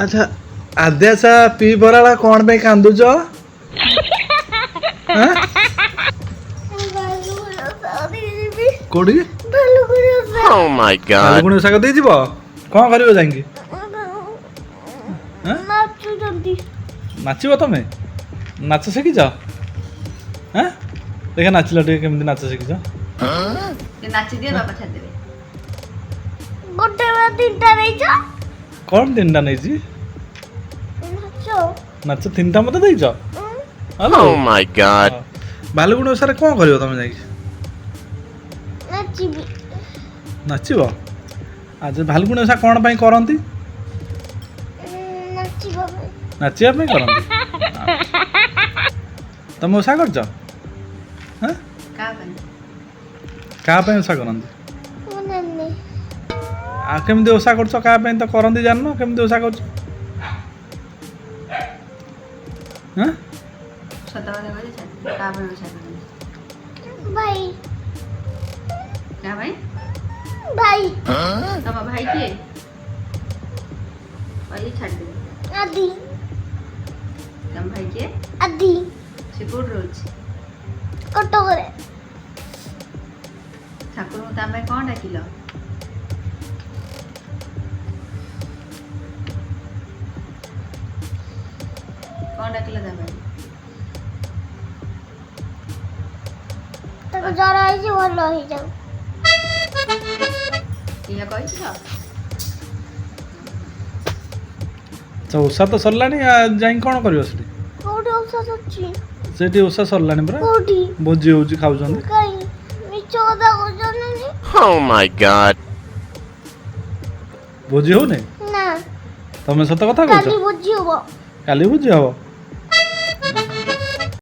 ଆଚ୍ଛା ଆଦ୍ୟାସା ପି ବରାଳା କ'ଣ ପାଇଁ କାନ୍ଦୁଛ? କୋଉଠି? ଭାଲୁକୁଣି ଓଷା ଦେଇ ଯିବ? କ'ଣ କରିବ ଯାଇକି? ନାଚିବ ତମେ? ନାଚ ଶିଖିଛ? ଦେଖା ନାଚିଲ ଟିକେ କେମିତି ନାଚ ଶିଖିଛ? କ'ଣ ତିନିଟା ନେଇଛି? ନାଚ ତିନିଟା ମତେ ଦେଇଛ? ଭାଲୁକୁଣି ଓଷାରେ କ'ଣ କରିବ ତମେ ଯାଇକି? ନାଚିବ? ଆଚ୍ଛା ଭାଲୁକୁଣି ଓଷା କ'ଣ ପାଇଁ କରନ୍ତି? ନାଚିବା ପାଇଁ କରନ୍ତି। ତମେ ଓଷା କରିଛ? କାହା ପାଇଁ ଓଷା କରନ୍ତି? ଆଉ କେମିତି ଓଷା କରୁଛ? କାହା ପାଇଁ ତ କରନ୍ତି ଜାଣିନ? କେମିତି ଓଷା କରୁଛ? ଭାଇ କିଏ? ଆଦି। ତମ ଭାଇ କିଏ? ଆଦି। ସେ କୋଉଠି ରହୁଛି? କଟକରେ। ଠାକୁରଙ୍କୁ ତା ପାଇଁ କ'ଣ ଡାକିଲ? କ'ଣ ଡାକିଲ ତା ପାଇଁ? ତାକୁ ଜ୍ୱର ହେଇଛି, ଭଲ ହେଇଯାଉ। ଏଇଆ କହିଥିଲ? ଓଷା ତ ସରିଲାଣି, ଯାଇ କ'ଣ କରିବ ସେଠି? କୋଉଠି ଓଷା ସରିଛି? ସେଠି ଓଷା ସରିଲାଣି ପରା। କୋଉଠି? ଭୋଜି ହଉଛି, ଖାଉଛନ୍ତି। କାଇଁ ମିଛ କଥା କହୁଛନ୍ତି? ଭୋଜି ହଉନି? ନା। ତମେ ସତ କଥା କହୁଛ? କାଲି ଭୋଜି ହବ। କାଲି ଭୋଜି ହବ?